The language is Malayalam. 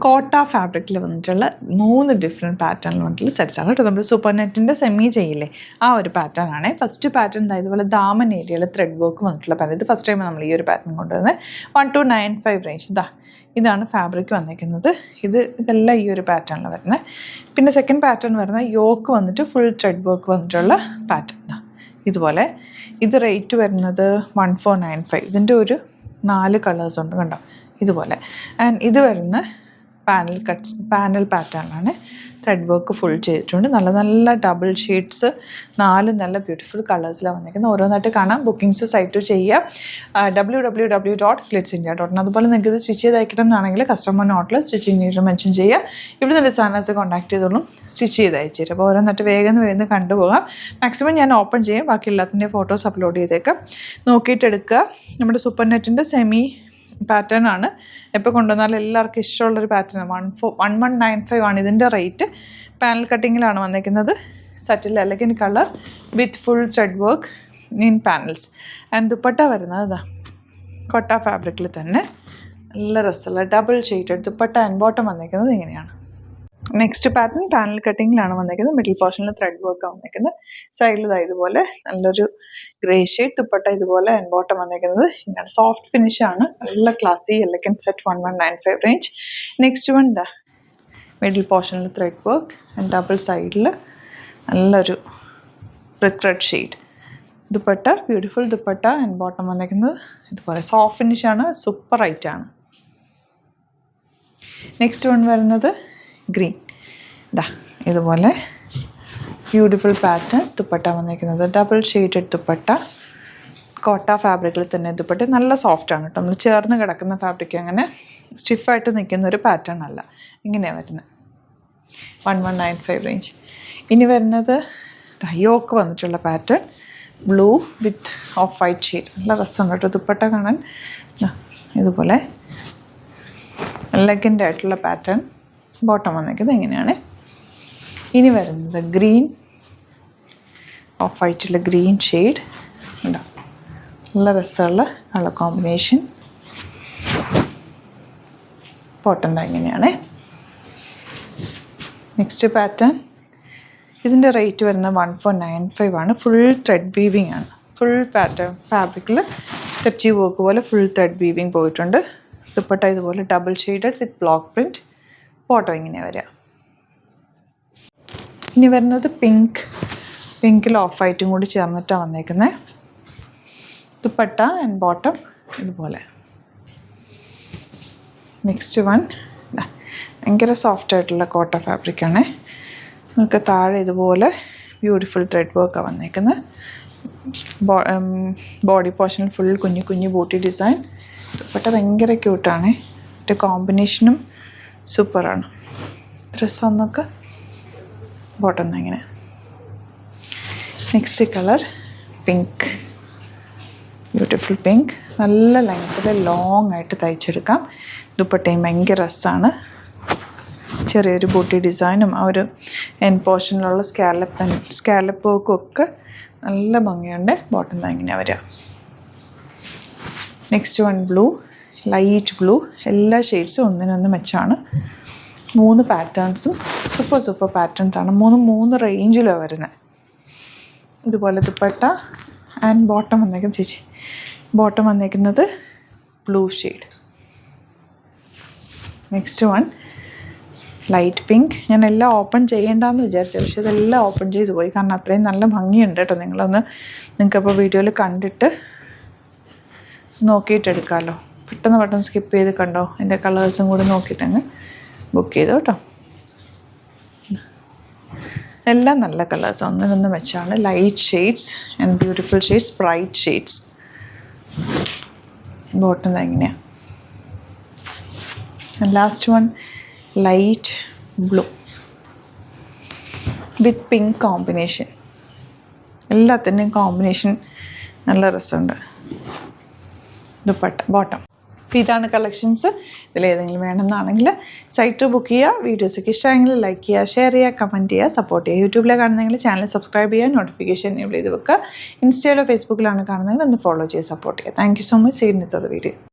കോട്ട ഫാബ്രിക്കിൽ വന്നിട്ടുള്ള 3 ഡിഫറെൻറ്റ് പാറ്റേണിൽ വന്നിട്ടുള്ള സെറ്റ്സാണ് കേട്ടോ. നമ്മൾ സൂപ്പർ നെറ്റിൻ്റെ സെമി ചെയ്യില്ലേ ആ ഒരു പാറ്റേൺ ആണ്. ഫസ്റ്റ് പാറ്റേൺ ഇതുപോലെ ദാമൻ ഏരിയയിൽ ത്രെഡ് വർക്ക് വന്നിട്ടുള്ള പാറ്റേൺ. ഇത് ഫസ്റ്റ് ടൈം നമ്മൾ ഈ ഒരു പാറ്റേൺ കൊണ്ടുവരുന്നത്. 1295 റേഞ്ച്. ഇതാണ് ഫാബ്രിക് വന്നിരിക്കുന്നത്. ഇതെല്ലാം ഈ ഒരു പാറ്റേണിൽ വരുന്നത്. പിന്നെ സെക്കൻഡ് പാറ്റേൺ വരുന്നത് യോക്ക് വന്നിട്ട് ഫുൾ ത്രെഡ് വർക്ക് വന്നിട്ടുള്ള പാറ്റേൺ. ഇതുപോലെ ഇത് റേറ്റ് വരുന്നത് 1495. ഇതിൻ്റെ ഒരു 4 കളേഴ്സ് ഉണ്ട് കണ്ടോ ഇതുപോലെ. ആൻഡ് ഇത് വരുന്ന പാനൽ പാറ്റേണിലാണ്. ത്രെഡ് വർക്ക് ഫുൾ ചെയ്തിട്ടുണ്ട്. നല്ല നല്ല ഡബിൾ ഷെയ്ഡ്സ് 4 നല്ല ബ്യൂട്ടിഫുൾ കളേഴ്സിലാണ് വന്നിരിക്കുന്നത്. ഓരോന്നായിട്ട് കാണാം. ബുക്കിംഗ്സ് സൈറ്റ് ചെയ്യുക www.glitzindia.in. അതുപോലെ നിങ്ങൾക്ക് ഇത് സ്റ്റിച്ച് ചെയ്ത് അയക്കണം എന്നാണെങ്കിൽ കസ്റ്റമർ നോട്ടിൽ സ്റ്റിച്ചിങ് നീഡ് മെൻഷൻ ചെയ്യുക. ഇവിടുന്ന് ഡിസൈനേഴ്സ് കോൺടാക്ട് ചെയ്തോളും, സ്റ്റിച്ച് ചെയ്ത് അയച്ചു തരും. അപ്പോൾ ഓരോന്നായിട്ട് വേഗം കണ്ടുപോകാം. മാക്സിമം ഞാൻ ഓപ്പൺ ചെയ്യും, ബാക്കി എല്ലാത്തിൻ്റെ ഫോട്ടോസ് അപ്ലോഡ് ചെയ്തേക്കാം. നോക്കിയിട്ടെടുക്കുക. നമ്മുടെ സൂപ്പർ നെറ്റിൻ്റെ സെമി പാറ്റേൺ ആണ്. എപ്പോൾ കൊണ്ടുവന്നാലും എല്ലാവർക്കും ഇഷ്ടമുള്ളൊരു പാറ്റേൺ. 1195 ആണ് ഇതിൻ്റെ റേറ്റ്. പാനൽ കട്ടിങ്ങിലാണ് വന്നിരിക്കുന്നത്. സറ്റിൽ elegant colour with full thread work in panels. And dupatta വരുന്നത് കോട്ട ഫാബ്രിക്കിൽ തന്നെ നല്ല രസമുള്ള double shaded dupatta. And bottom വന്നിരിക്കുന്നത് ഇങ്ങനെയാണ്. നെക്സ്റ്റ് പാറ്റേൺ പാനൽ കട്ടിങ്ങിലാണ് വന്നിരിക്കുന്നത്. മിഡിൽ പോർഷനിൽ ത്രെഡ് വർക്കാണ് വന്നിരിക്കുന്നത്. സൈഡിൽ ഇതുപോലെ നല്ലൊരു ഗ്രേ ഷെയ്ഡ് ദുപ്പട്ട ഇതുപോലെ. ആൻഡ് ബോട്ടം വന്നിരിക്കുന്നത് ഇങ്ങനെ സോഫ്റ്റ് ഫിനിഷ് ആണ്. നല്ല classy elegant set. 1195 range. Next one middle പോർഷനിൽ ത്രെഡ് വർക്ക് ആൻഡ് ഡബിൾ സൈഡിൽ നല്ലൊരു brick red shade dupatta. Beautiful dupatta. And bottom വന്നിരിക്കുന്നത് ഇതുപോലെ സോഫ്റ്റ് ഫിനിഷ് ആണ്. സൂപ്പർ റൈറ്റ് ആണ്. നെക്സ്റ്റ് വൺ വരുന്നത് ഗ്രീൻ. ഇതുപോലെ ബ്യൂട്ടിഫുൾ പാറ്റേൺ ദുപ്പട്ട വന്നിരിക്കുന്നത്. Double shaded dupatta. കോട്ട ഫാബ്രിക്കിൽ തന്നെ ദുപ്പട്ട. നല്ല സോഫ്റ്റ് ആണ് കേട്ടോ. നമ്മൾ ചേർന്ന് കിടക്കുന്ന ഫാബ്രിക് അങ്ങനെ സ്റ്റിഫായിട്ട് നിൽക്കുന്ന ഒരു പാറ്റേൺ അല്ല. ഇങ്ങനെയാണ് വരുന്നത്. 1195 റേഞ്ച്. ഇനി വരുന്നത് യോക്ക് വന്നിട്ടുള്ള pattern. Blue width of white shade. നല്ല രസമുണ്ട് കേട്ടോ ദുപ്പട്ട കാണാൻ. ഇതുപോലെ എലഗൻ്റ് ആയിട്ടുള്ള പാറ്റേൺ. ബോട്ടം വന്നിരിക്കുന്നത് ഇങ്ങനെയാണ്. ഇനി വരുന്നത് ഗ്രീൻ. ഓഫ് വൈറ്റിൽ ഗ്രീൻ ഷെയ്ഡ് ഉണ്ടോ. നല്ല രസമുള്ള കളർ കോമ്പിനേഷൻ. ബോട്ടം ഇങ്ങനെയാണ്. Next pattern. ഇതിൻ്റെ റേറ്റ് വരുന്നത് 1495 ആണ്. ഫുൾ ത്രെഡ് വീവിങ് ആണ്. ഫുൾ പാറ്റേൺ ഫാബ്രിക്കിൽ കച്ചി വർക്ക് പോലെ ഫുൾ ത്രെഡ് വീവിങ് പോയിട്ടുണ്ട്. ദുപ്പട്ട ഇതുപോലെ ഡബിൾ ഷെയ്ഡഡ് വിത്ത് ബ്ലോക്ക് പ്രിൻറ്റ്. ബോട്ടം ഇങ്ങനെ വരിക. ഇനി വരുന്നത് പിങ്കിൽ ഓഫ് വൈറ്റും കൂടി ചേർന്നിട്ടാണ് വന്നേക്കുന്നത്. ദുപ്പട്ട ആൻഡ് ബോട്ടം ഇതുപോലെ. നെക്സ്റ്റ് വൺ ഭയങ്കര സോഫ്റ്റ് ആയിട്ടുള്ള കോട്ട ഫാബ്രിക്കാണ്. നിങ്ങൾക്ക് താഴെ ഇതുപോലെ ബ്യൂട്ടിഫുൾ ത്രെഡ് വർക്കാണ് വന്നേക്കുന്നത്. ബോഡി പോർഷനിൽ ഫുൾ കുഞ്ഞു ബൂട്ടി ഡിസൈൻ. ദുപ്പട്ട ഭയങ്കര ക്യൂട്ടാണ്. കോമ്പിനേഷനും സൂപ്പറാണ്. ഡ്രസ്സാന്നൊക്കെ. ബോട്ടം ഇങ്ങനെ. Next colour pink. Beautiful pink. നല്ല ലെങ്ത്തിൽ ലോങ് ആയിട്ട് തയ്ച്ചെടുക്കാം. ദുപ്പട്ടയും ഭയങ്കര രസമാണ്. ചെറിയൊരു ബൂട്ടി ഡിസൈനും ആ ഒരു എൻ പോർഷനിലുള്ള സ്കാലപ്പ് വർക്കും ഒക്കെ നല്ല ഭംഗിയുണ്ട്. ബോട്ടം ഇങ്ങനെ വരിക. Next one blue. Light blue. എല്ലാ ഷെയ്ഡ്സും ഒന്നിനൊന്ന് മെച്ചാണ്. 3 പാറ്റേൺസും സൂപ്പർ പാറ്റേൺസാണ്. 3 റേഞ്ചിലാണ് വരുന്നത്. ഇതുപോലെ ദുപ്പട്ട ആൻഡ് ബോട്ടം വന്നേക്കുന്നത് ബോട്ടം വന്നേക്കുന്നത് blue shade. Next one light pink. ഞാൻ എല്ലാം ഓപ്പൺ ചെയ്യേണ്ടെന്ന് വിചാരിച്ചു, പക്ഷേ ഇതെല്ലാം ഓപ്പൺ ചെയ്തു പോയി. കാരണം അത്രയും നല്ല ഭംഗിയുണ്ട് കേട്ടോ. നിങ്ങൾക്കപ്പോൾ വീഡിയോയിൽ കണ്ടിട്ട് നോക്കിയിട്ടെടുക്കാമല്ലോ. പെട്ടെന്ന് സ്കിപ്പ് ചെയ്ത് കണ്ടോ. എൻ്റെ കളേഴ്സും കൂടി നോക്കിയിട്ടങ്ങ് ബുക്ക് ചെയ്തു കേട്ടോ. എല്ലാം നല്ല കളേഴ്സ്. ഒന്നിനൊന്ന് മെച്ചാണ്. Light shades and beautiful shades. Bright shades. Bottom എങ്ങനെയാണ്. Last one light blue with pink combination. എല്ലാത്തിൻ്റെയും കോമ്പിനേഷൻ നല്ല രസമുണ്ട്. ദുപ്പട്ട ബോട്ടം. അപ്പോൾ ഇതാണ് കളക്ഷൻസ്. ഇതിലേതെങ്കിലും വേണമെന്നാണെങ്കിൽ സൈറ്റ് ബുക്ക് ചെയ്യുക. വീഡിയോസൊക്കെ ഇഷ്ടമെങ്കിൽ ലൈക്ക് ചെയ്യുക, ഷെയർ ചെയ്യുക, കമൻറ്റ് ചെയ്യുക, സപ്പോർട്ട് ചെയ്യുക. യൂട്യൂബിലെ കാണുന്നെങ്കിൽ ചാനൽ സബ്സ്ക്രൈബ് ചെയ്യുക, നോട്ടിഫിക്കേഷൻ എനേബിൾ ചെയ്ത് വെക്കുക. ഇൻസ്റ്റയിലോ ഫേസ്ബുക്കിലാണ് കാണുന്നതെങ്കിൽ ഒന്ന് ഫോളോ ചെയ്ത് സപ്പോർട്ട് ചെയ്യുക. Thank you so much. See you in another video.